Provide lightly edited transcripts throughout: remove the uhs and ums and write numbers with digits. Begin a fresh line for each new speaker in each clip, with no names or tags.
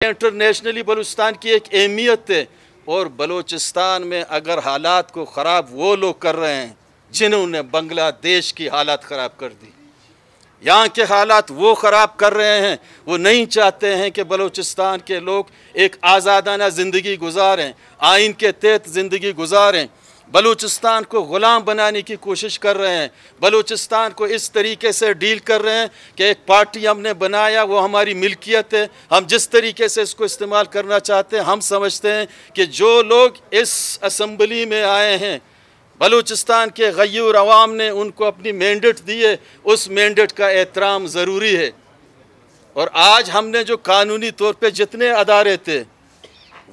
Internationally Balochistan की एक अहमियत है, और बलूचिस्तान में अगर हालात को ख़राब वो लोग कर रहे हैं जिन्होंने बांग्लादेश की हालात ख़राब कर दी, यहाँ के हालात वो ख़राब कर रहे हैं। वो नहीं चाहते हैं कि बलूचिस्तान के लोग एक आज़ादाना ज़िंदगी गुजारें, आइन के तहत ज़िंदगी गुजारें। बलूचिस्तान को ग़ुलाम बनाने की कोशिश कर रहे हैं, बलूचिस्तान को इस तरीके से डील कर रहे हैं कि एक पार्टी हमने बनाया, वो हमारी मिल्कियत है, हम जिस तरीके से इसको इस्तेमाल करना चाहते हैं। हम समझते हैं कि जो लोग इस असम्बली में आए हैं, बलूचिस्तान के गयूर अवाम ने उनको अपनी मैंडेट दी है, उस मैंडेट का एहतराम ज़रूरी है। और आज हमने जो कानूनी तौर पे जितने अदारे थे,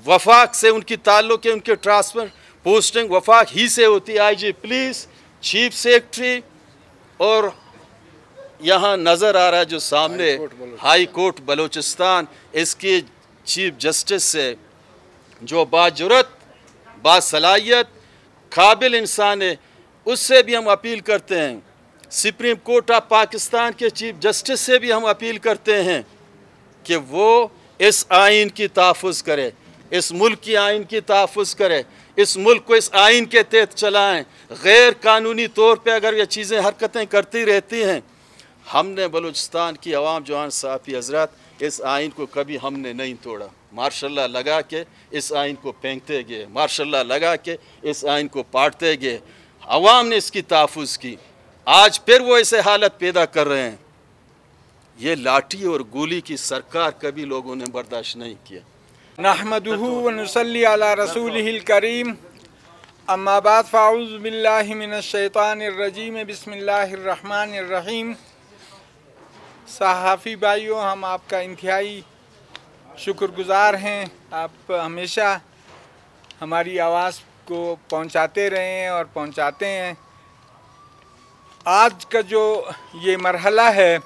वफाक से उनकी ताल्लुक़ है, उनके ट्रांसफ़र पोस्टिंग वफाक ही से होती है, IG पुलिस, चीफ सेक्रेटरी, और यहाँ नज़र आ रहा है जो सामने हाई कोर्ट बलूचिस्तान, इसकी चीफ जस्टिस से जो बाजुरत, बासलाहियत, काबिल इंसान है, उससे भी हम अपील करते हैं। सुप्रीम कोर्ट ऑफ पाकिस्तान के चीफ जस्टिस से भी हम अपील करते हैं कि वो इस आइन की तहफ़्फ़ुज़ करे, इस मुल्क की आइन की तहफ़्फ़ुज़ करे, इस मुल्क को इस आइन के तहत चलाएं। गैर कानूनी तौर पे अगर ये चीज़ें हरकतें करती रहती हैं, हमने बलूचिस्तान की अवाम जवान साफ़ी हज़रात, इस आइन को कभी हमने नहीं तोड़ा। मार्शल्ला लगा के इस आइन को फेंकते गए, मार्शल्ला लगा के इस आइन को पाटते गए। अवाम ने इसकी तहफ़्फ़ुज़ की, आज फिर वो ऐसे हालत पैदा कर रहे हैं। ये लाठी और गोली की सरकार कभी लोगों ने बर्दाश्त नहीं किया।
नहमदुहु व नुसल्ली अला रसूलिहिल करीम, अम्मा बाद फ़अऊज़ु बिल्लाहि मिनश शैतानिर रजीम, बिस्मिल्लाहिर रहमानिर रहीम। सहाफ़ी भाइयों, हम आपका इंतहाई शुक्रगुज़ार हैं। आप हमेशा हमारी आवाज़ को पहुंचाते रहे हैं और पहुंचाते हैं। आज का जो ये मरहला है,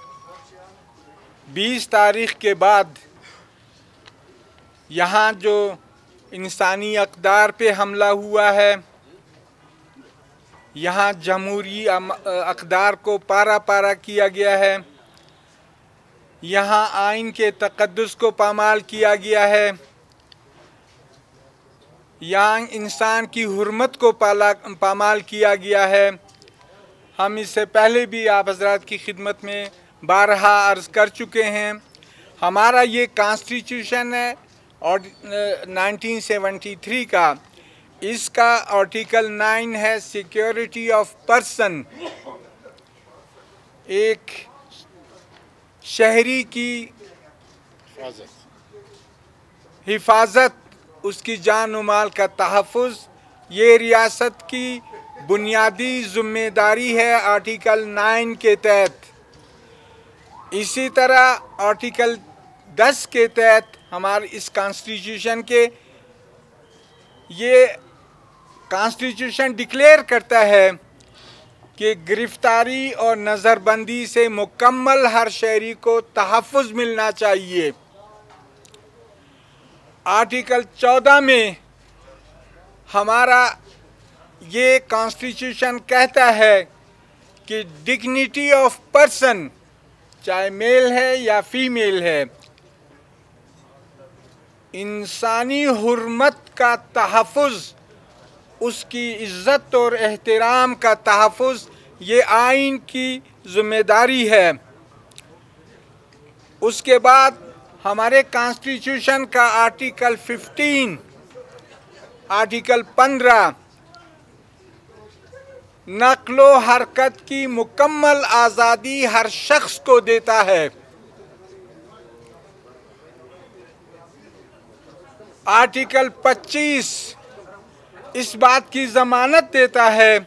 20 तारीख़ के बाद यहाँ जो इंसानी अक़दार पे हमला हुआ है, यहाँ जमहूरी अक़दार को पारा पारा किया गया है, यहाँ आइन के तक़द्दुस को पामाल किया गया है, यहाँ इंसान की हुर्मत को पामाल किया गया है। हम इससे पहले भी आप हज़रात की खिदमत में बारहा अर्ज़ कर चुके हैं। हमारा ये कॉन्स्टिट्यूशन है और 1973 का, इसका आर्टिकल 9 है सिक्योरिटी ऑफ पर्सन। एक शहरी की हिफाजत, उसकी जान और माल का तहफ़्फ़ुज़, ये रियासत की बुनियादी ज़िम्मेदारी है आर्टिकल 9 के तहत। इसी तरह आर्टिकल 10 के तहत हमारे इस कॉन्स्टिट्यूशन के, ये कॉन्स्टिट्यूशन डिक्लेयर करता है कि गिरफ्तारी और नज़रबंदी से मुकम्मल हर शहरी को तहफ़्फ़ुज़ मिलना चाहिए। आर्टिकल 14 में हमारा ये कॉन्स्टिट्यूशन कहता है कि डिग्निटी ऑफ पर्सन, चाहे मेल है या फीमेल है, इंसानी हुर्मत का तहफ़्फ़ुज़, उसकी इज़्ज़त और एहतराम का तहफ़्फ़ुज़, ये आइन की ज़िम्मेदारी है। उसके बाद हमारे कॉन्स्टिट्यूशन का आर्टिकल 15, आर्टिकल 15 नक़्लो हरकत की मुकम्मल आज़ादी हर शख्स को देता है। आर्टिकल 25 इस बात की ज़मानत देता है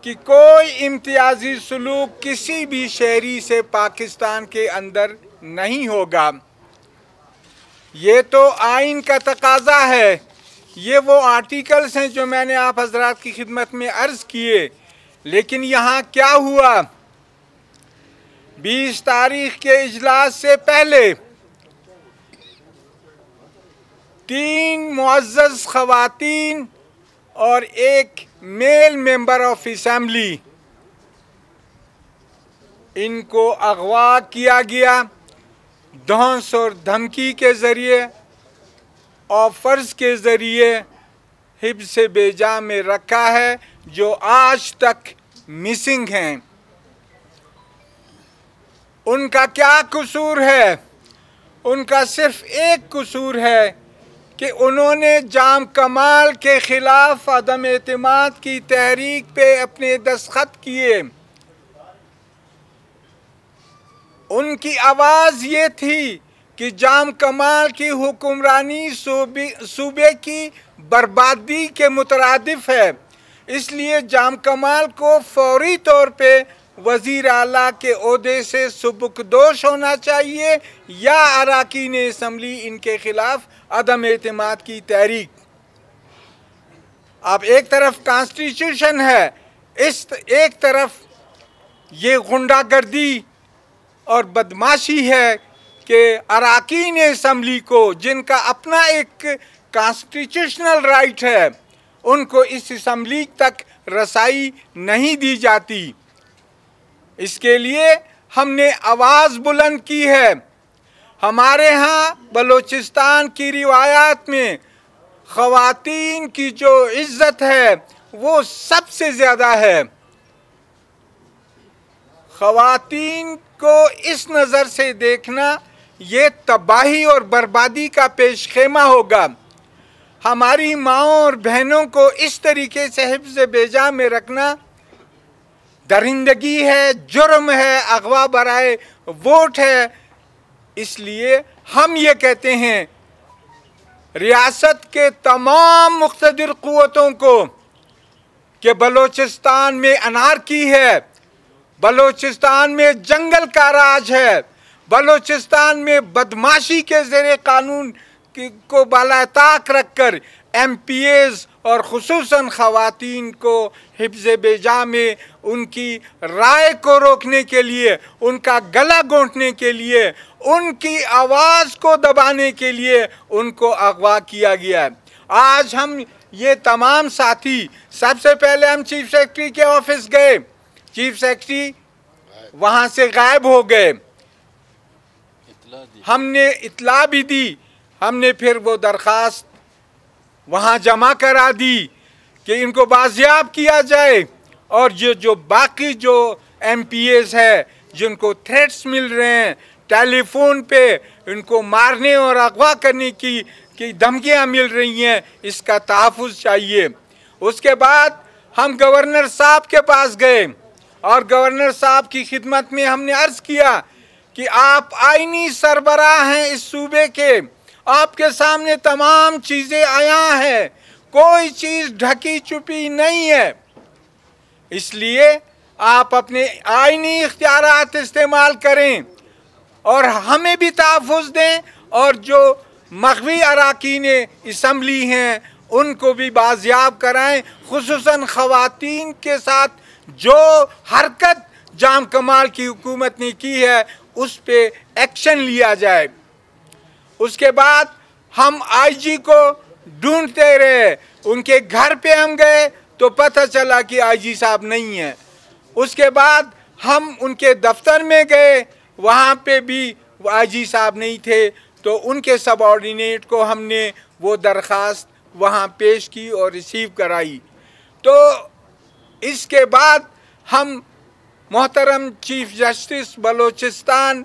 कि कोई इम्तियाजी सलूक किसी भी शहरी से पाकिस्तान के अंदर नहीं होगा। ये तो आइन का तकाज़ा है। ये वो आर्टिकल्स हैं जो मैंने आप हज़रात की खिदमत में अर्ज़ किए। लेकिन यहाँ क्या हुआ, 20 तारीख़ के इजलास से पहले 3 मुअज़्ज़ज़ ख़वातीन और एक मेल मेंबर ऑफ असेंबली, इनको अगवा किया गया धौंस और धमकी के ज़रिए, ऑफर्स के ज़रिए हिब्स बेजा में रखा है, जो आज तक मिसिंग हैं। उनका क्या कसूर है? उनका सिर्फ एक कसूर है कि उन्होंने जाम कमाल के ख़िलाफ़ अदम एतमाद की तहरीक पे अपने दस्तखत किए। उनकी आवाज़ ये थी कि जाम कमाल की हुक्मरानी सूबे की बर्बादी के मुतरादिफ है, इसलिए जाम कमाल को फौरी तौर पे वज़ीर आला के ओहदे से सुबुकदोश होना चाहिए या अरकान असम्बली इनके ख़िलाफ़ अदम एतमाद की तहरीक। अब एक तरफ कॉन्स्टिट्यूशन है, एक तरफ ये गुंडागर्दी और बदमाशी है कि अरकान असम्बली को, जिनका अपना एक कॉन्स्टिट्यूशनल राइट है, उनको इस असम्बली तक रसाई नहीं दी जाती। इसके लिए हमने आवाज़ बुलंद की है। हमारे यहाँ बलूचिस्तान की रिवायात में ख़वातीन की जो इज़्ज़त है वो सबसे ज़्यादा है। ख़वातीन को इस नज़र से देखना ये तबाही और बर्बादी का पेशखेमा होगा। हमारी माँओं और बहनों को इस तरीके से हिफ्ज़ बेजा में रखना दरिंदगी है, जुर्म है, अगवा बराए वोट है। इसलिए हम ये कहते हैं रियासत के तमाम मुक़्तदिर क़ुव्वतों को कि बलूचिस्तान में अनारकी है, बलूचिस्तान में जंगल का राज है, बलूचिस्तान में बदमाशी के ज़ेरे कानून को बालाताक रखकर MPAs और ख़ुसूसन ख़वातीन को हिफ्ज़ बेजा में उनकी राय को रोकने के लिए, उनका गला घोंटने के लिए, उनकी आवाज़ को दबाने के लिए उनको अगवा किया गया है। आज हम ये तमाम साथी, सबसे पहले हम चीफ सेक्रेटरी के ऑफिस गए, चीफ सेक्रेटरी वहाँ से गायब हो गए। हमने इत्ला भी दी, हमने फिर वो दरख्वास्त वहाँ जमा करा दी कि इनको बाजियाब किया जाए, और जो बाकी जो MPAs है जिनको थ्रेट्स मिल रहे हैं, टेलीफोन पे इनको मारने और अगवा करने की धमकियाँ मिल रही हैं, इसका तहफ़्फ़ुज़ चाहिए। उसके बाद हम गवर्नर साहब के पास गए और गवर्नर साहब की खिदमत में हमने अर्ज़ किया कि आप आईनी सरबराह हैं इस सूबे के, आपके सामने तमाम चीज़ें आया हैं, कोई चीज़ ढकी छुपी नहीं है, इसलिए आप अपने आईनी इख्तियारात इस्तेमाल करें और हमें भी तहफ़्फ़ुज़ दें, और जो मग़वी अरकान असम्बली हैं उनको भी बाजियाब कराएं, ख़ुसूसन ख़वातीन के साथ जो हरकत जाम कमाल की हुकूमत ने की है उस पे एक्शन लिया जाए। उसके बाद हम IG को ढूंढते रहे, उनके घर पे हम गए तो पता चला कि IG साहब नहीं है। उसके बाद हम उनके दफ्तर में गए, वहाँ पे भी IG साहब नहीं थे, तो उनके सबऑर्डिनेट को हमने वो दरख्वास्त वहाँ पेश की और रिसीव कराई। तो इसके बाद हम मोहतरम चीफ जस्टिस बलूचिस्तान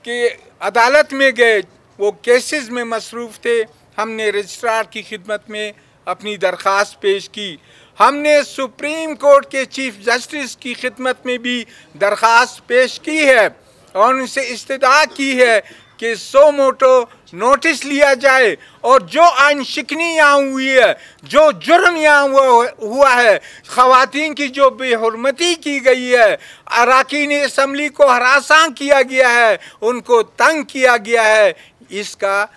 के अदालत में गए, वो केसेस में मसरूफ़ थे। हमने रजिस्ट्रार की खिदमत में अपनी दरख्वास्त पेश की, हमने सुप्रीम कोर्ट के चीफ जस्टिस की खिदमत में भी दरख्वास्त पेश की है और उनसे इस्तदा की है कि सो मोटो नोटिस लिया जाए और जो आइन शिकनी यहाँ हुई है, जो जुर्म यहाँ हुआ है, ख़वातीन की जो बेहुरमती की गई है, अरकान असम्बली को हरासां किया गया है, उनको तंग किया गया है, इसका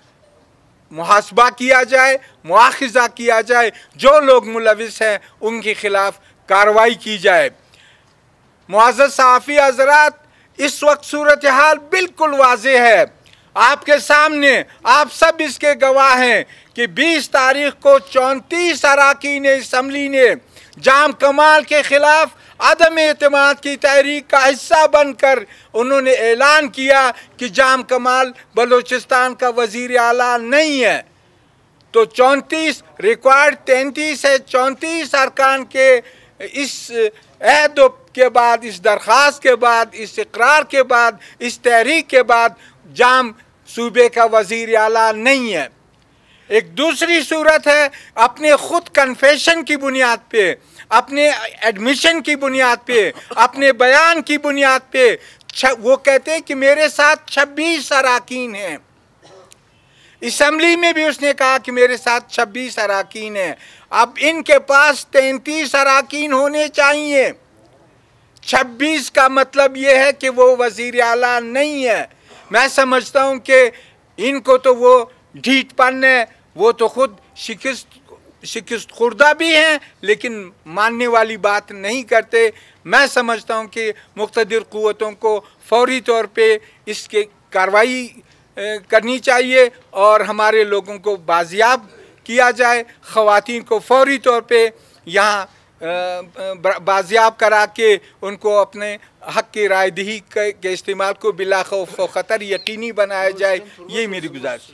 मुहासबा किया जाए, मुआखिज़ा किया जाए, जो लोग मुलविस हैं उनके ख़िलाफ़ कार्रवाई की जाए। मुअज़्ज़ज़ सहाफ़ी हज़रात, इस वक्त सूरत हाल बिल्कुल वाज़ेह है आपके सामने, आप सब इसके गवाह हैं कि 20 तारीख को 34 अरकान असम्बली ने जाम कमाल के खिलाफ अदम एतमाद की तहरीक का हिस्सा बनकर उन्होंने ऐलान किया कि जाम कमाल बलूचिस्तान का वज़ीर आला नहीं है। तो 34 रिक्वायर्ड 33 है, 34 अरकान के इस अहद के बाद, इस दरख्वास्त के बाद, इस इकरार के बाद, इस तहरीक के बाद जाम सूबे का वज़ीर आला नहीं है। एक दूसरी सूरत है, अपने खुद कन्फेशन की बुनियाद पे, अपने एडमिशन की बुनियाद पे, अपने बयान की बुनियाद पे वो कहते हैं कि मेरे साथ 26 अराकीन हैं। असम्बली में भी उसने कहा कि मेरे साथ 26 अराकीन हैं। अब इनके पास 33 अराकीन होने चाहिए। 26 का मतलब ये है कि वो वज़ीर आला नहीं है। मैं समझता हूँ कि इनको तो वो ढीठपन है, वो तो खुद शिकस्त खुर्दा भी हैं लेकिन मानने वाली बात नहीं करते। मैं समझता हूँ कि मुक़्तदिर क़ुव्वतों को फौरी तौर पे इसके कार्रवाई करनी चाहिए और हमारे लोगों को बाजियाब किया जाए। ख़वातीन को फौरी तौर पे यहाँ बाजियाब करा के उनको अपने हक़ की रायदही के इस्तेमाल को बिला खौफ व ख़तर यकीनी बनाया जाए। यही मेरी गुजारिश।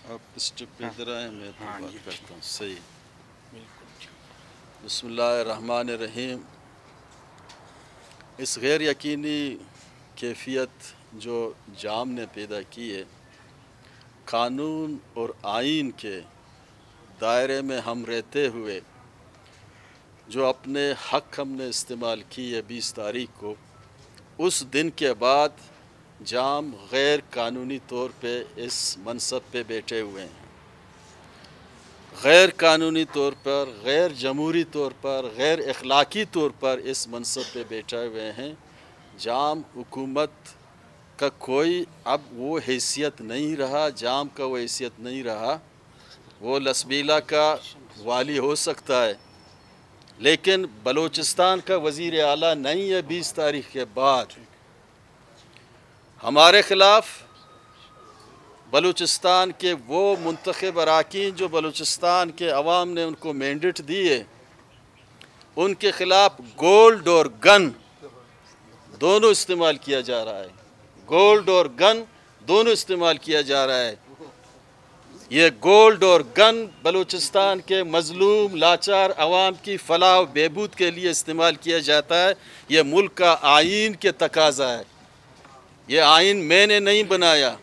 आप स्टेप पे इधर आए, मैं तो बात करता हूँ। सही। बिस्मिल्लाहिर्रहमानिर्रहीम। इस गैर यकीनी कैफियत जो जाम ने पैदा की है, कानून और आइन के दायरे में हम रहते हुए जो अपने हक़ हमने इस्तेमाल की है 20 तारीख को, उस दिन के बाद जाम गैर कानूनी तौर पे इस मनसब पे बैठे हुए हैं। गैर कानूनी तौर पर, गैर जमहूरी तौर पर, गैर अखलाकी तौर पर इस मनसब पे बैठे हुए हैं। जाम हुकूमत का कोई अब वो हैसियत नहीं रहा, जाम का वो हैसियत नहीं रहा। वो लसबीला का वाली हो सकता है लेकिन बलूचिस्तान का वज़ीर आला नहीं है। 20 तारीख के बाद हमारे ख़िलाफ़ बलूचिस्तान के वो मुंतखब अराकीन जो बलूचिस्तान के अवाम ने उनको मैंडेट दिए, उनके ख़िलाफ़ गोल्ड और गन दोनों इस्तेमाल किया जा रहा है। गोल्ड और गन दोनों इस्तेमाल किया जा रहा है। ये गोल्ड और गन बलूचिस्तान के मज़लूम लाचार अवाम की फलाह व बहबूद के लिए इस्तेमाल किया जाता है। ये मुल्क का आइन के तकाज़ा है। ये आइन मैंने नहीं बनाया,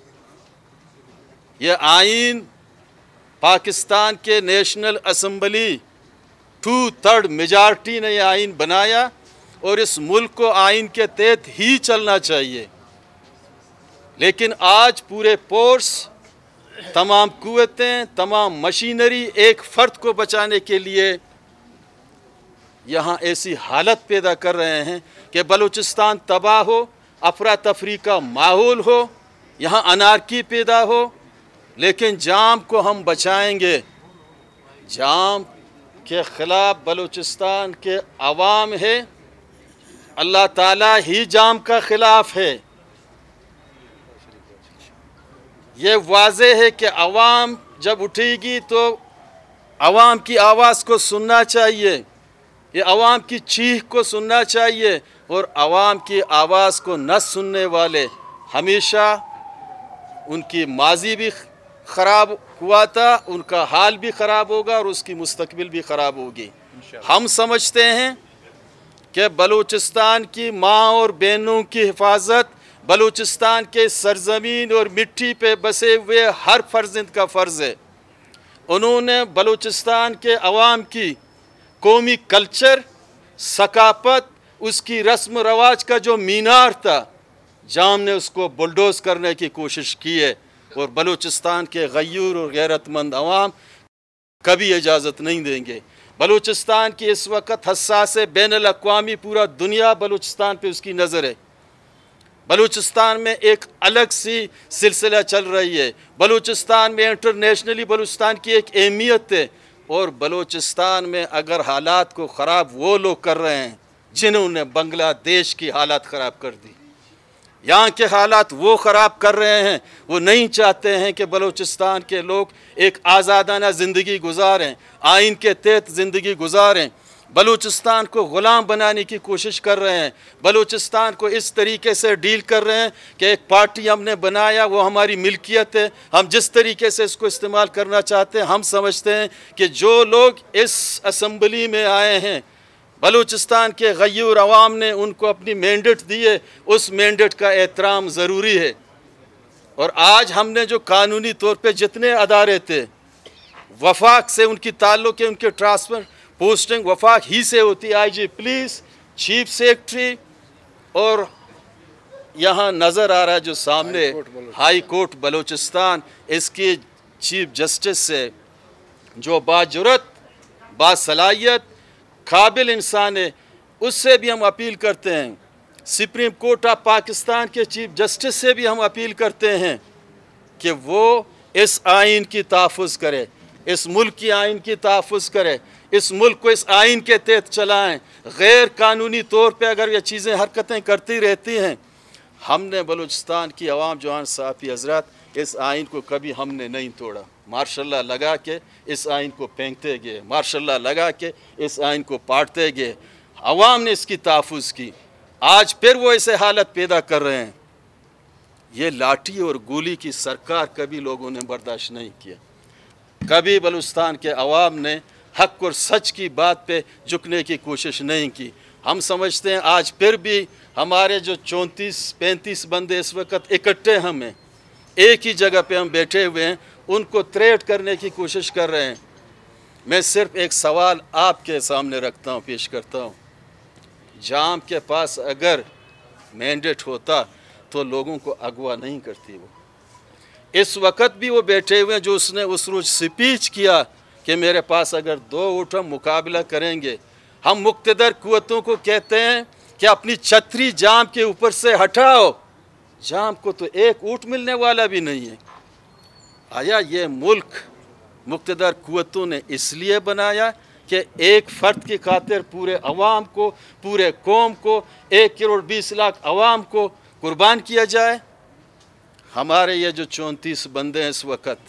ये आइन पाकिस्तान के नेशनल असम्बली 2/3 मेजॉरिटी ने यह आइन बनाया और इस मुल्क को आइन के तहत ही चलना चाहिए। लेकिन आज पूरे फोर्स, तमाम कुव्वतें, तमाम मशीनरी एक फ़र्द को बचाने के लिए यहाँ ऐसी हालत पैदा कर रहे हैं कि बलूचिस्तान तबाह हो, अफरा तफरी का माहौल हो, यहाँ अनारकी पैदा हो। लेकिन जाम को हम बचाएंगे। जाम के ख़िलाफ़ बलूचिस्तान के अवाम है, अल्लाह ताला ही जाम का ख़िलाफ़ है। ये वाज़े है कि अवाम जब उठेगी तो अवाम की आवाज़ को सुनना चाहिए, ये अवाम की चीख को सुनना चाहिए। और अवाम की आवाज़ को न सुनने वाले हमेशा उनकी माजी भी ख़राब हुआ था, उनका हाल भी ख़राब होगा और उसकी मुस्तकबिल भी ख़राब होगी। हम समझते हैं कि बलूचिस्तान की माँ और बहनों की हिफाजत बलूचिस्तान के सरज़मीन और मिट्टी पे बसे हुए हर फ़र्ज़िंद का फ़र्ज़ है। उन्होंने बलूचिस्तान के अवाम की कौमी कल्चर, सकाफ़त, उसकी रस्म रवाज का जो मीनार था, जाम ने उसको बुलडोज करने की कोशिश की है। और बलूचिस्तान के गयूर और गैरतमंद अवाम कभी इजाज़त नहीं देंगे। बलूचिस्तान की इस वक्त हसास बैनुल अक़वामी पूरा दुनिया बलूचिस्तान पे उसकी नज़र है। बलूचिस्तान में एक अलग सी सिलसिला चल रही है। बलूचिस्तान में इंटरनेशनली बलूचिस्तान की एक अहमियत है। और बलूचिस्तान में अगर हालात को ख़राब वो लोग कर रहे हैं जिन्होंने बांग्लादेश की हालात ख़राब कर दी। यहाँ के हालात वो ख़राब कर रहे हैं। वो नहीं चाहते हैं कि बलूचिस्तान के लोग एक आज़ादाना ज़िंदगी गुजारें, आइन के तहत ज़िंदगी गुजारें। बलूचिस्तान को ग़ुलाम बनाने की कोशिश कर रहे हैं। बलूचिस्तान को इस तरीके से डील कर रहे हैं कि एक पार्टी हमने बनाया, वो हमारी मिल्कियत है, हम जिस तरीके से इसको इस्तेमाल करना चाहते हैं। हम समझते हैं कि जो लोग इस असम्बली में आए हैं, बलूचिस्तान के गयूर अवाम ने उनको अपनी मैंडेट दी है, उस मैंडेट का एहतराम ज़रूरी है। और आज हमने जो कानूनी तौर पे जितने अदारे थे, वफाक से उनकी ताल्लुक़ है, उनके ट्रांसफ़र पोस्टिंग वफाक ही से होती है, IG पुलिस, चीफ सेक्रेटरी, और यहाँ नज़र आ रहा है जो सामने हाई कोर्ट बलूचिस्तान, इसकी चीफ जस्टिस से जो बाजुरत, बासलाहियत, काबिल इंसान है, उससे भी हम अपील करते हैं। सुप्रीम कोर्ट ऑफ पाकिस्तान के चीफ जस्टिस से भी हम अपील करते हैं कि वो इस आइन की तहफ़्फ़ुज़ करे, इस मुल्क की आइन की तहफ़्फ़ुज़ करे, इस मुल्क को इस आइन के तहत चलाएं। गैर कानूनी तौर पे अगर ये चीज़ें हरकतें करती रहती हैं, हमने बलूचिस्तान की अवाम जवान साफ़ी हज़रात, इस आइन को कभी हमने नहीं तोड़ा। मार्शल्ला लगा के इस आइन को फेंकते गए, मार्शल्ला लगा के इस आइन को पाटते गए। अवाम ने इसकी तहफ़्फ़ुज़ की, आज फिर वो ऐसे हालत पैदा कर रहे हैं। ये लाठी और गोली की सरकार कभी लोगों ने बर्दाश्त नहीं किया। कभी बलूचिस्तान के अवाम ने हक़ और सच की बात पे झुकने की कोशिश नहीं की। हम समझते हैं आज फिर भी हमारे जो 34-35 बंदे इस वक्त इकट्ठे हमें एक ही जगह पे हम बैठे हुए हैं, उनको थ्रेट करने की कोशिश कर रहे हैं। मैं सिर्फ एक सवाल आपके सामने रखता हूँ, पेश करता हूँ। जाम के पास अगर मैंडेट होता तो लोगों को अगवा नहीं करती वो। इस वक्त भी वो बैठे हुए हैं, जो उसने उस रोज़ स्पीच किया कि मेरे पास अगर 2 वोट हम मुकाबला करेंगे। हम मुक़्तदर कुव्वतों को कहते हैं कि अपनी छतरी जाम के ऊपर से हटाओ। जाम को तो एक ऊँट मिलने वाला भी नहीं है। आया ये मुल्क मुक़्तदर कुव्वतों ने इसलिए बनाया कि एक फ़र्द की खातिर पूरे अवाम को, पूरे कौम को, 1 करोड़ 20 लाख अवाम को कुर्बान किया जाए। हमारे ये जो 34 बंदे हैं इस वक्त,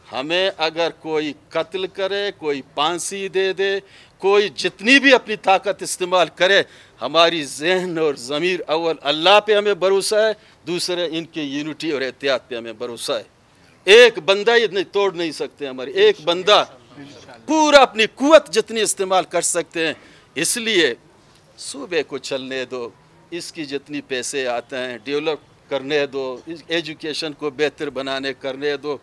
हमें अगर कोई कत्ल करे, कोई फांसी दे दे, कोई जितनी भी अपनी ताकत इस्तेमाल करे, हमारी जहन और ज़मीर अव्वल अल्लाह पे हमें भरोसा है, दूसरे इनके यूनिटी और एहतियात पे हमें भरोसा है। एक बंदा ये नहीं तोड़ नहीं सकते हमारी, एक बंदा पूरा अपनी कुव्वत जितनी इस्तेमाल कर सकते हैं। इसलिए सूबे को चलने दो, इसकी जितनी पैसे आते हैं डेवलप करने दो, एजुकेशन को बेहतर बनाने करने दो।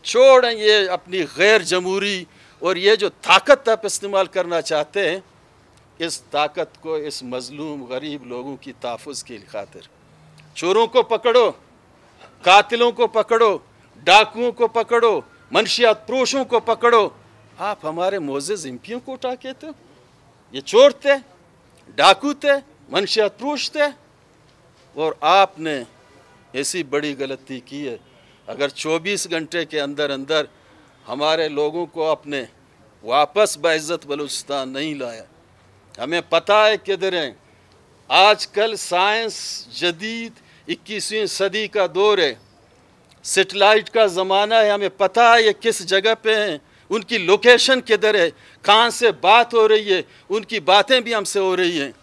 छोड़ें ये अपनी गैर जमहूरी और ये जो ताकत आप इस्तेमाल करना चाहते हैं, इस ताकत को इस मजलूम गरीब लोगों की तहफ़्फ़ुज़ की खातिर चोरों को पकड़ो, कातिलों को पकड़ो, डाकुओं को पकड़ो, मंशियात फरोशों को पकड़ो। आप हमारे मोअज़्ज़ज़ एमपियों को उठा के थे, ये चोर थे, डाकू थे, मंशियात फरोश थे, और आपने ऐसी बड़ी गलती की है। अगर 24 घंटे के अंदर अंदर हमारे लोगों को अपने वापस बाइज़्ज़त बलूचिस्तान नहीं लाया, हमें पता है किधर हैं। आजकल साइंस जदीद 21वीं सदी का दौर है, सेटेलाइट का ज़माना है, हमें पता है ये किस जगह पे हैं, उनकी लोकेशन किधर है, कहाँ से बात हो रही है, उनकी बातें भी हमसे हो रही हैं।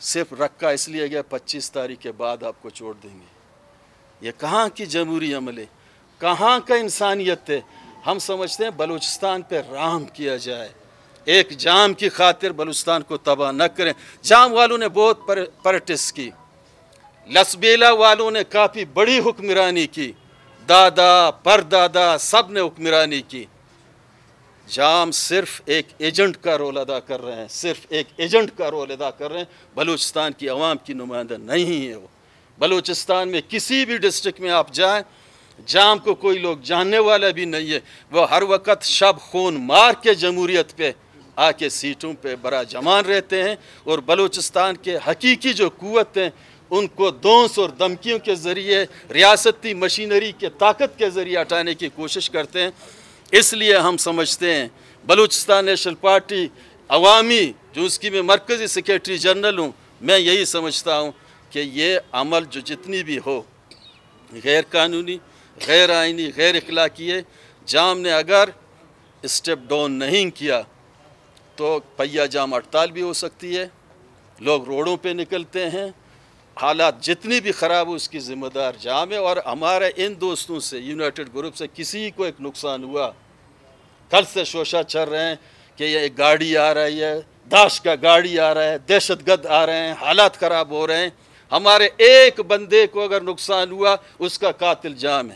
सिर्फ रखा इसलिए गया 25 तारीख के बाद आपको छोड़ देंगे। ये कहाँ की जमहूरी अमल है, कहाँ का इंसानियत है। हम समझते हैं बलूचिस्तान पे रहम किया जाए, एक जाम की खातिर बलूचिस्तान को तबाह न करें। जाम वालों ने बहुत प्रैक्टिस की, लसबेला वालों ने काफ़ी बड़ी हुक्मरानी की, दादा परदादा सब ने हुक्मरानी की। जाम सिर्फ एक एजेंट का रोल अदा कर रहे हैं, सिर्फ एक एजेंट का रोल अदा कर रहे हैं, बलूचिस्तान की आवाम की नुमाइंदा नहीं है वो। बलूचिस्तान में किसी भी डिस्ट्रिक्ट में आप जाएं, जाम को कोई लोग जानने वाला भी नहीं है। वो हर वक्त शब खून मार के जमहूरियत पे आके सीटों पे बरा जमान रहते हैं, और बलूचिस्तान के हकीकी जो कुव्वत हैं उनको दोंस और धमकियों के ज़रिए, रियासती मशीनरी के ताकत के ज़रिए हटाने की कोशिश करते हैं। इसलिए हम समझते हैं बलूचिस्तान नेशनल पार्टी अवामी, जो उसकी मैं मरकज़ी सेक्रेटरी जनरल हूँ, मैं यही समझता हूँ کہ یہ عمل جو جتنی بھی ہو غیر قانونی، غیر آئینی، غیر اخلاقی ہے. جام نے اگر اسٹیپ ڈاؤن نہیں کیا تو پہیا جام ہڑتال بھی ہو سکتی ہے، لوگ روڈوں پہ نکلتے ہیں، حالات جتنی بھی خراب ہو اس کی ذمہ دار جام ہے. اور ہمارے ان دوستوں سے، یونائٹڈ گروپ سے کسی کو ایک نقصان ہوا، کل سے شوشہ چل رہے ہیں کہ یہ ایک گاڑی آ رہی ہے، داعش کا گاڑی آ رہا ہے، دہشت گرد آ رہے ہیں، حالات خراب ہو رہے ہیں. ہمارے ایک بندے کو اگر نقصان ہوا اس کا قاتل جام ہے،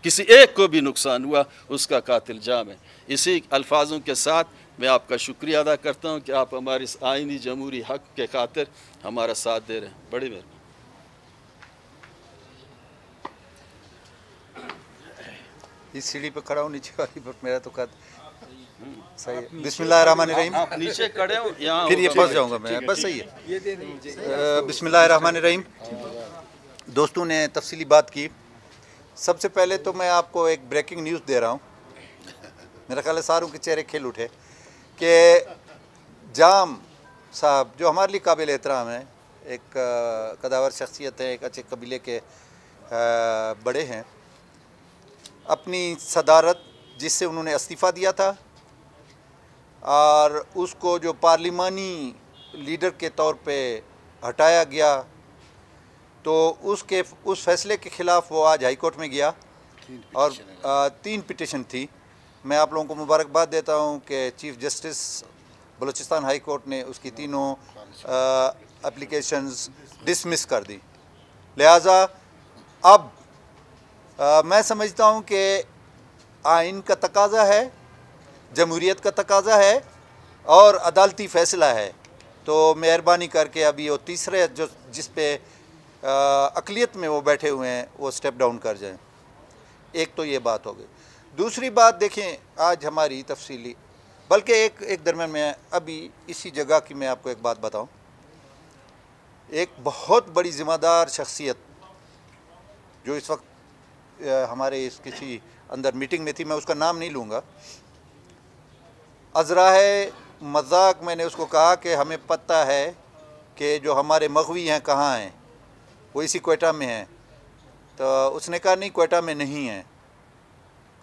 کسی ایک کو بھی نقصان ہوا اس کا قاتل جام ہے. اسی الفاظوں کے ساتھ میں آپ کا شکریہ ادا کرتا ہوں کہ آپ ہمارے اس آئینی جمہوری حق کے خاطر ہمارا ساتھ دے رہے ہیں. بڑی مہربانی.
اس سیڑھی پہ کھڑا ہوں، نیچے والی پر میرا تو قد صحیح ہے. بسم اللہ الرحمن الرحیم.
آپ نیچے کھڑے ہو یہاں
پھر یہ پھنس جاؤں گا میں، بس صحیح ہے. بسم اللہ الرحمن الرحیم. دوستوں نے تفصیلی بات کی. سب سے پہلے تو میں آپ کو ایک بریکنگ نیوز دے رہا ہوں. میرا خیال ہے ساروں کے چہرے کھل اٹھے کہ جام صاحب جو ہمارے لیے قابل احترام ہیں، ایک قداور شخصیت ہے، ایک اچھے قبیلے کے بڑے ہیں، اپنی صدارت جس سے انہوں نے استعفیٰ دیا تھا اور اس کو جو پارلیمانی لیڈر کے طور پہ ہٹایا گیا، تو اس فیصلے کے خلاف وہ آج ہائی کورٹ میں گیا اور 3 پٹیشن تھی. میں آپ لوگوں کو مبارکباد دیتا ہوں کہ chief justice Balochistan high court نے اس کی تینوں اپلیکیشنز ڈسمس کر دی. لہٰذا اب میں سمجھتا ہوں کہ آئین کا تقاضا ہے، جمہوریت کا تقاضا ہے اور عدالتی فیصلہ ہے. تو مہربانی کر کے ابھی وہ تیسرے جس پہ اقلیت میں وہ بیٹھے ہوئے ہیں وہ سٹیپ ڈاؤن کر جائیں. ایک تو یہ بات ہو گئی. دوسری بات دیکھیں، آج ہماری تفصیلی بلکہ ایک درمیان میں ابھی اسی جگہ کی میں آپ کو ایک بات بتاؤں. ایک بہت بڑی ذمہ دار شخصیت جو اس وقت ہمارے اس کسی اندر میٹنگ میں تھی، میں اس کا نام نہیں لوں گا، ازراہ مذاق میں نے اس کو کہا کہ ہمیں پتہ ہے کہ جو ہمارے مغوی ہیں کہاں ہیں، وہ اسی کوئٹہ میں ہیں. تو اس نے کہا نہیں کوئٹہ میں نہیں ہیں.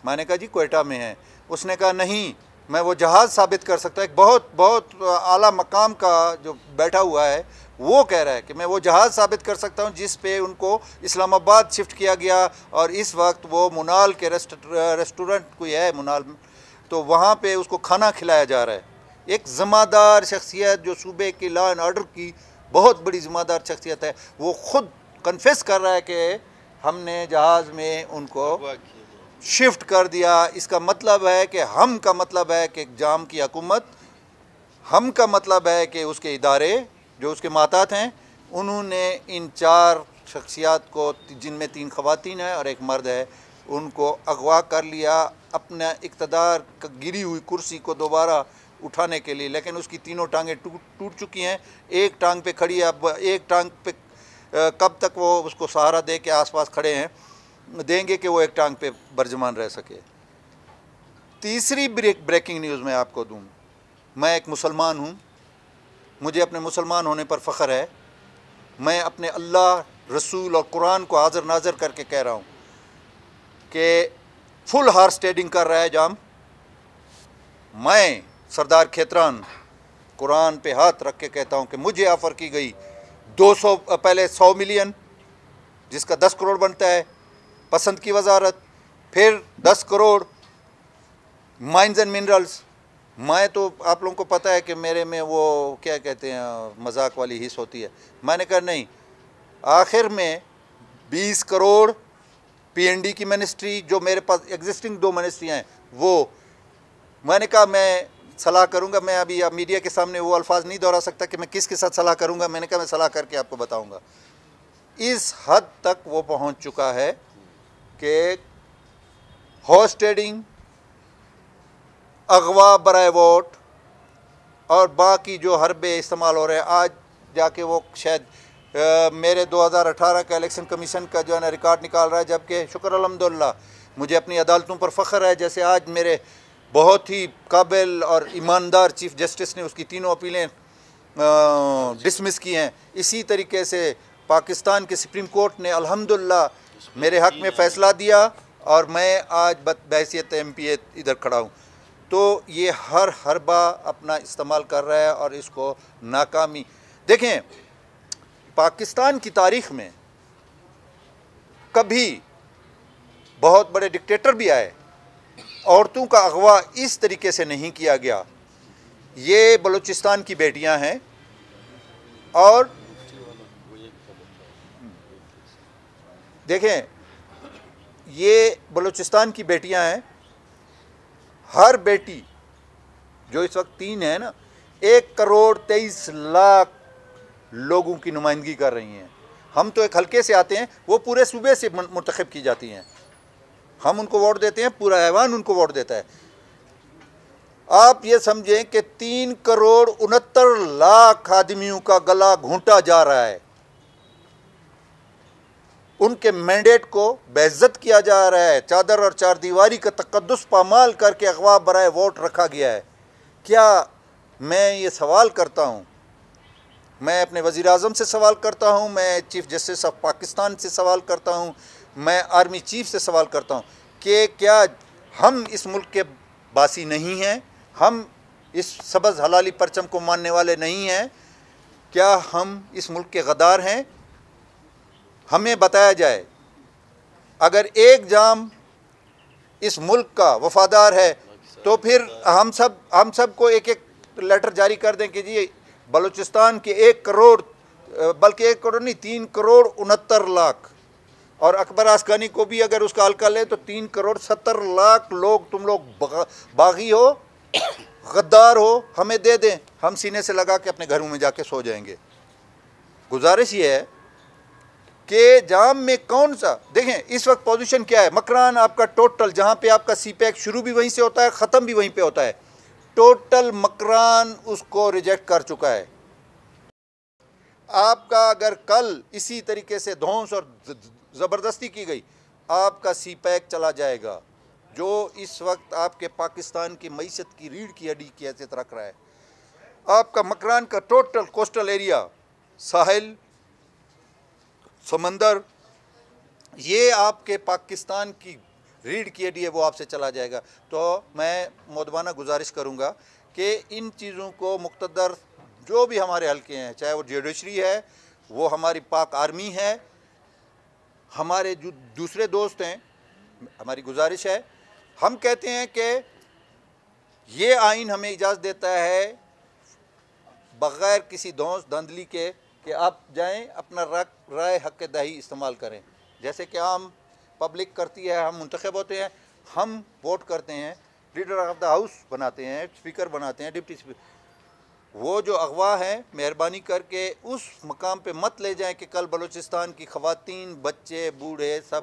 میں نے کہا جی کوئٹہ میں ہیں. اس نے کہا نہیں، میں وہ جہاز ثابت کر سکتا ہوں. ایک بہت اعلیٰ مقام کا جو بیٹھا ہوا ہے وہ کہہ رہا ہے کہ میں وہ جہاز ثابت کر سکتا ہوں جس پہ ان کو اسلام آباد شفٹ کیا گیا اور اس وقت وہ منال کے ریسٹورنٹ کوئی ہے منال میں، تو وہاں پہ اس کو کھانا کھلایا جا رہا ہے. ایک ذمہ دار شخصیت جو صوبے کی لا اینڈ آرڈر کی بہت بڑی ذمہ دار شخصیت ہے، وہ خود کنفیس کر رہا ہے کہ ہم نے جہاز میں ان کو شفٹ کر دیا. اس کا مطلب ہے کہ ہم کا مطلب ہے کہ جام کی حکومت، ہم کا مطلب ہے کہ اس کے ادارے جو اس کے ماتحت ہیں، انہوں نے ان 4 شخصیات کو، جن میں 3 خواتین ہیں اور 1 مرد ہے، ان کو اغوا کر لیا اپنا اقتدار گری ہوئی کرسی کو دوبارہ اٹھانے کے لیے. لیکن اس کی تینوں ٹانگیں ٹوٹ چکی ہیں. ایک ٹانگ پہ کھڑی ہے. اب ایک ٹانگ پہ کب تک وہ اس کو سہارا دے کے آس پاس کھڑے ہیں دیں گے کہ وہ ایک ٹانگ پہ برجمان رہ سکے. تیسری بریکنگ نیوز میں آپ کو دوں. میں ایک مسلمان ہوں، مجھے اپنے مسلمان ہونے پر فخر ہے. میں اپنے اللہ، رسول اور قرآن کو حاضر ناظر کر کے کہہ رہا ہوں کہ فل ہارس ٹریڈنگ کر رہا ہے جام. میں سردار کھیتران قرآن پہ ہاتھ رکھ کے کہتا ہوں کہ مجھے آفر کی گئی 100 ملین جس کا 10 کروڑ بنتا ہے پسند کی وزارت، پھر 10 کروڑ مائنز اینڈ منرلز. میں تو آپ لوگوں کو پتہ ہے کہ میرے میں وہ کیا کہتے ہیں مذاق والی حص ہوتی ہے. میں نے کہا نہیں، آخر میں 20 کروڑ پی این ڈی کی منسٹری، جو میرے پاس ایگزسٹنگ 2 منسٹریاں ہیں، وہ میں نے کہا میں صلاح کروں گا. میں ابھی میڈیا کے سامنے وہ الفاظ نہیں دہرا سکتا کہ میں کس کے ساتھ صلاح کروں گا. میں نے کہا میں صلاح کر کے آپ کو بتاؤں گا. اس حد تک وہ پہنچ چکا ہے کہ ہارس ٹریڈنگ، اغوا برائے ووٹ اور باقی جو حربے استعمال ہو رہے ہیں. آج جا کے وہ شاید میرے 2018 کا الیکشن کمیشن کا جو ہے نا ریکارڈ نکال رہا ہے، جبکہ شکر الحمدللہ مجھے اپنی عدالتوں پر فخر ہے. جیسے آج میرے بہت ہی قابل اور ایماندار چیف جسٹس نے اس کی 3 اپیلیں ڈسمس کی ہیں، اسی طریقے سے پاکستان کے سپریم کورٹ نے الحمدللہ میرے حق میں فیصلہ دیا اور میں آج بحیثیت ایم پی اے ادھر کھڑا ہوں۔ تو یہ ہر حربہ اپنا استعمال کر رہا ہے اور اس کو ناکامی دیکھیں، پاکستان کی تاریخ میں کبھی بہت بڑے ڈکٹیٹر بھی آئے، عورتوں کا اغوا اس طریقے سے نہیں کیا گیا۔ یہ بلوچستان کی بیٹیاں ہیں اور دیکھیں یہ بلوچستان کی بیٹیاں ہیں، ہر بیٹی جو اس وقت 3 ہے نا، 1,23,00,000 لوگوں کی نمائندگی کر رہی ہیں۔ ہم تو ایک حلقے سے آتے ہیں، وہ پورے صوبے سے منتخب کی جاتی ہیں، ہم ان کو ووٹ دیتے ہیں، پورا ایوان ان کو ووٹ دیتا ہے۔ آپ یہ سمجھیں کہ 3,69,00,000 آدمیوں کا گلا گھونٹا جا رہا ہے، ان کے مینڈیٹ کو بے عزت کیا جا رہا ہے، چادر اور چار دیواری کا تقدس پامال کر کے اغوا برائے ووٹ رکھا گیا ہے۔ کیا میں یہ سوال کرتا ہوں، میں اپنے وزیر اعظم سے سوال کرتا ہوں، میں چیف جسٹس آف پاکستان سے سوال کرتا ہوں، میں آرمی چیف سے سوال کرتا ہوں کہ کیا ہم اس ملک کے باسی نہیں ہیں؟ ہم اس سبز حلالی پرچم کو ماننے والے نہیں ہیں؟ کیا ہم اس ملک کے غدار ہیں؟ ہمیں بتایا جائے، اگر ایک جام اس ملک کا وفادار ہے تو پھر ہم سب کو ایک لیٹر جاری کر دیں کہ جی بلوچستان کے 1 کروڑ بلکہ 1 کروڑ نہیں 3,69,00,000 اور اکبر آسکانی کو بھی اگر اس کا حلقہ لیں تو 3,70,00,000 لوگ، تم لوگ باغی ہو، غدار ہو، ہمیں دے دیں، ہم سینے سے لگا کے اپنے گھروں میں جا کے سو جائیں گے۔ گزارش یہ ہے کہ جام میں کون سا، دیکھیں اس وقت پوزیشن کیا ہے، مکران آپ کا ٹوٹل، جہاں پہ آپ کا سی پیک شروع بھی وہیں سے ہوتا ہے، ختم بھی وہیں پہ ہوتا ہے، ٹوٹل مکران اس کو ریجیکٹ کر چکا ہے۔ آپ کا اگر کل اسی طریقے سے دھونس اور زبردستی کی گئی، آپ کا سی پیک چلا جائے گا، جو اس وقت آپ کے پاکستان کی معیشت کی ریڑھ کی ہڈی کی حیثیت رکھ رہا ہے۔ آپ کا مکران کا ٹوٹل کوسٹل ایریا، ساحل، سمندر، یہ آپ کے پاکستان کی ریڑھ کی ہڈی ہے، وہ آپ سے چلا جائے گا۔ تو میں مؤدبانہ گزارش کروں گا کہ ان چیزوں کو مقتدر جو بھی ہمارے حلقے ہیں، چاہے وہ جوڈیشری ہے، وہ ہماری پاک آرمی ہے، ہمارے جو دوسرے دوست ہیں، ہماری گزارش ہے، ہم کہتے ہیں کہ یہ آئین ہمیں اجازت دیتا ہے بغیر کسی دھونس دھاندلی کے کہ آپ جائیں اپنا رائے حق دہی استعمال کریں، جیسے کہ عام پبلک کرتی ہے۔ ہم منتخب ہوتے ہیں، ہم ووٹ کرتے ہیں، لیڈر آف دا ہاؤس بناتے ہیں، اسپیکر بناتے ہیں، ڈپٹی اسپیکر۔ وہ جو اغوا ہیں، مہربانی کر کے اس مقام پہ مت لے جائیں کہ کل بلوچستان کی خواتین، بچے، بوڑھے سب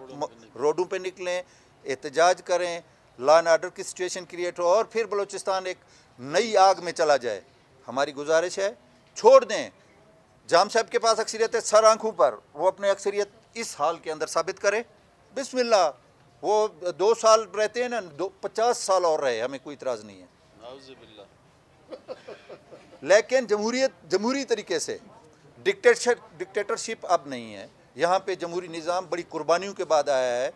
روڈوں پہ نکلیں، احتجاج کریں، لا اینڈ آرڈر کی سچویشن کریٹ ہو اور پھر بلوچستان ایک نئی آگ میں چلا جائے۔ ہماری گزارش ہے چھوڑ دیں، جام صاحب کے پاس اکثریت ہے سر آنکھوں پر، وہ اپنے اکثریت اس حال کے اندر ثابت کرے، بسم اللہ۔ وہ 2 سال رہتے ہیں نا، 50 سال اور رہے، ہمیں کوئی اعتراض نہیں ہے،
نعوذ باللہ۔
لیکن جمہوری طریقے سے ڈکٹیٹرشپ اب نہیں ہے۔ یہاں پہ جمہوری نظام بڑی قربانیوں کے بعد آیا ہے،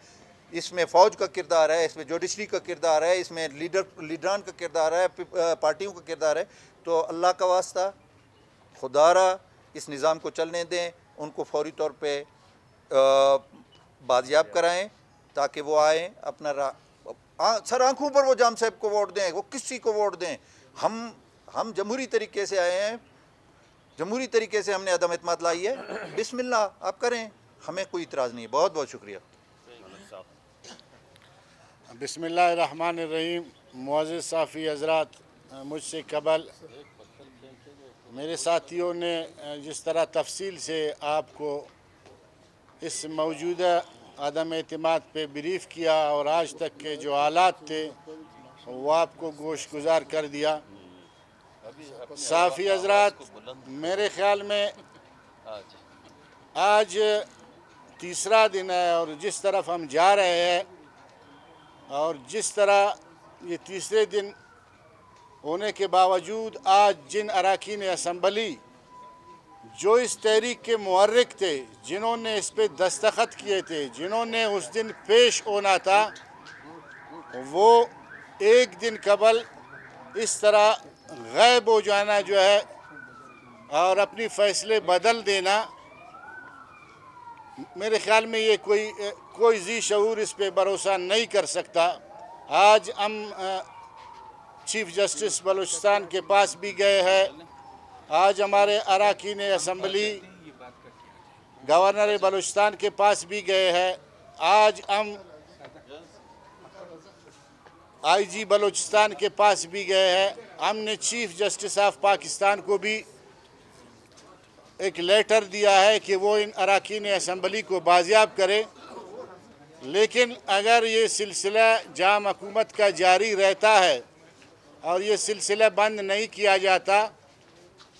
اس میں فوج کا کردار ہے، اس میں جوڈیشری کا کردار ہے، اس میں لیڈران کا کردار ہے، پارٹیوں کا کردار ہے۔ تو اللہ کا واسطہ خدا را اس نظام کو چلنے دیں، ان کو فوری طور پہ بازیاب کرائیں تاکہ وہ آئیں اپنا سر آنکھوں پر وہ جام صاحب کو ووٹ دیں، وہ کسی کو ووٹ دیں۔ ہم جمہوری طریقے سے آئے ہیں، جمہوری طریقے سے ہم نے عدم اعتماد لائی ہے، بسم اللہ آپ کریں، ہمیں کوئی اعتراض نہیں ہے۔ بہت بہت شکریہ۔
بسم اللہ الرحمن الرحیم۔ معزز صحافی حضرات، مجھ سے قبل میرے ساتھیوں نے جس طرح تفصیل سے آپ کو اس موجودہ عدم اعتماد پہ بریف کیا اور آج تک کے جو حالات تھے وہ آپ کو گوش گزار کر دیا۔ صحافی حضرات، میرے خیال میں آج تیسرا دن ہے اور جس طرف ہم جا رہے ہیں اور جس طرح یہ تیسرے دن होने के बावजूद आज जिन अरकान असम्बली जो इस तहरीक के मुहर्रिक थे, जिन्होंने इस पे दस्तखत किए थे, जिन्होंने उस दिन पेश होना था, वो एक दिन कबल इस तरह गायब हो जाना जो है और अपनी फ़ैसले बदल देना, मेरे ख़्याल में ये कोई जी शऊर इस पे भरोसा नहीं कर सकता। आज हम चीफ जस्टिस बलूचिस्तान के पास भी गए हैं, आज हमारे अरकान असम्बली गवर्नर बलूचिस्तान के पास भी गए हैं, आज हम IG बलूचिस्तान के पास भी गए हैं। हमने चीफ जस्टिस ऑफ पाकिस्तान को भी एक लेटर दिया है कि वो इन अरकान असम्बली को बाजियाब करे, लेकिन अगर ये सिलसिला जाम हुकूमत का जारी रहता है और ये सिलसिला बंद नहीं किया जाता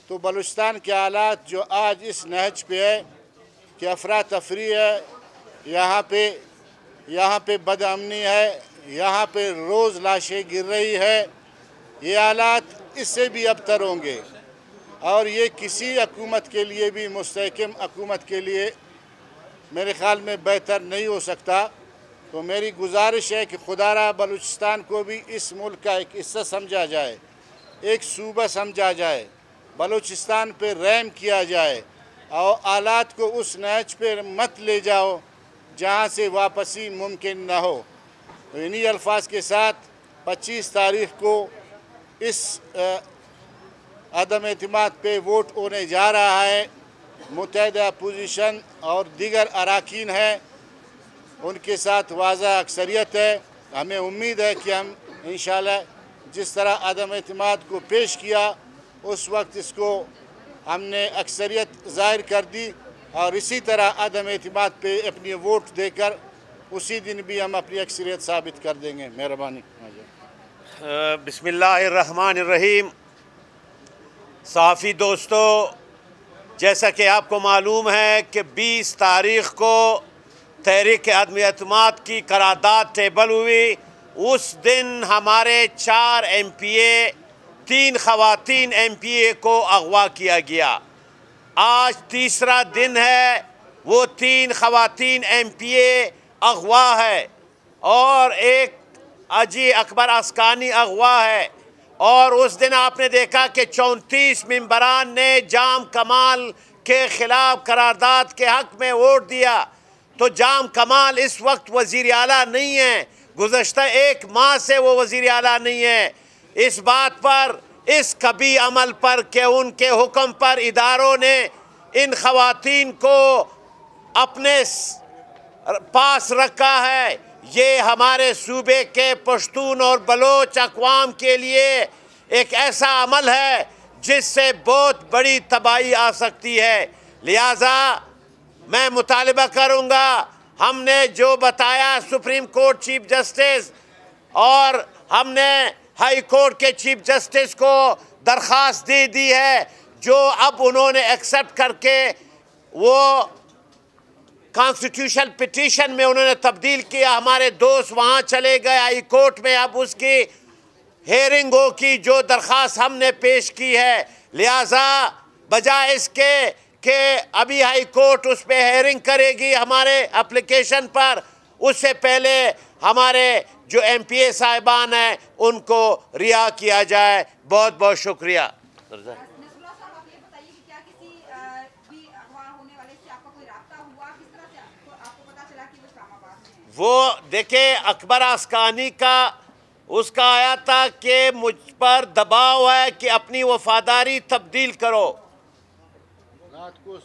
तो बलूचिस्तान के हालात जो आज इस नहज पे है कि अफरा तफरी है, यहाँ पे बदअमनी है, यहाँ पे रोज़ लाशें गिर रही है, ये हालात इससे भी अबतर होंगे और ये किसी हुकूमत के लिए भी, मुस्तहकम हुकूमत के लिए मेरे ख़्याल में बेहतर नहीं हो सकता। तो मेरी गुजारिश है कि खुदारा बलूचिस्तान को भी इस मुल्क का एक हिस्सा समझा जाए, एक सूबा समझा जाए, बलूचिस्तान पे रहम किया जाए और हालात को उस नहज पे मत ले जाओ जहाँ से वापसी मुमकिन न हो। तो इन्हीं अल्फाज के साथ 25 तारीख़ को इस अदम एतमाद पे वोट होने जा रहा है। मुत्तहिदा अपोजिशन और दीगर अरकान हैं, उनके साथ वाज़ह अक्सरियत है। हमें उम्मीद है कि हम इंशाअल्लाह जिस तरह अदम एतमाद को पेश किया उस वक्त इसको हमने अक्सरियत ज़ाहिर कर दी और इसी तरह अदम एतमाद पे अपनी वोट देकर उसी दिन भी हम अपनी अक्सरियत साबित कर देंगे। मेहरबानी।
बिस्मिल्लाहिर्रहमानिर्रहीम। सहाफ़ी दोस्तों, जैसा कि आपको मालूम है कि 20 तारीख़ को तहरीक अदम एतमाद की करारदाद टेबल हुई। उस दिन हमारे 4 MPA, 3 ख़वातीन MPA को अगवा किया गया। आज तीसरा दिन है, वो 3 ख़वातीन MPA अगवा है और एक अजी अकबर अस्कानी अगवा है। और उस दिन आपने देखा कि 34 मेंबरान ने जाम कमाल के ख़िलाफ़ करारदाद के हक़ में वोट दिया। तो जाम कमाल इस वक्त वज़ीर आला नहीं है, गुज़श्ता 1 माह से वो वज़ीर आला नहीं है। इस बात पर, इस कभी अमल पर कि उनके हुक्म पर इदारों ने इन ख़वातीन को अपने पास रखा है, ये हमारे सूबे के पश्तून और बलोच अक़वाम के लिए एक ऐसा अमल है जिससे बहुत बड़ी तबाही आ सकती है। लिहाजा मैं मुतालिबा करूँगा, हमने जो बताया सुप्रीम कोर्ट चीफ जस्टिस और हमने हाई कोर्ट के चीफ जस्टिस को दरख्वास्त दे दी है, जो अब उन्होंने एक्सेप्ट करके वो कॉन्स्टिट्यूशनल पिटीशन में उन्होंने तब्दील किया। हमारे दोस्त वहाँ चले गए हाई कोर्ट में, अब उसकी हेयरिंग हो की जो दरख्वास्त हमने पेश की है। लिहाजा बजाय इसके कि अभी हाई कोर्ट उस पर हेयरिंग करेगी हमारे एप्लीकेशन पर, उससे पहले हमारे जो MPA साहिबान हैं उनको रिहा किया जाए। बहुत बहुत शुक्रिया। वो देखिए, अकबर अस्कानी का उसका आया था कि मुझ पर दबाव है कि अपनी वफादारी तब्दील करो।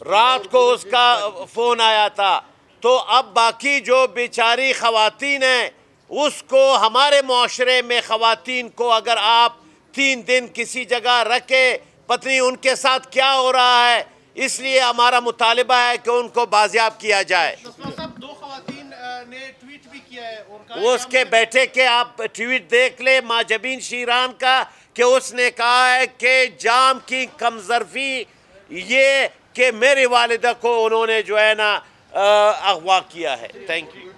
रात को उसका फ़ोन आया था। तो अब बाकी जो बेचारी ख़वातीन हैं, उसको हमारे माशरे में ख़वातीन को अगर आप 3 दिन किसी जगह रखे, पत्नी उनके साथ क्या हो रहा है, इसलिए हमारा मुतालिबा है कि उनको बाजियाब किया जाए।
ने ट्वीट भी किया है और
वो उसके बेटे के आप ट्वीट देख ले, माजबीन शीरान का, कि उसने कहा है कि जाम की कमजरफी ये कि मेरी वालिदा को उन्होंने जो है ना अगवा किया है। Thank you.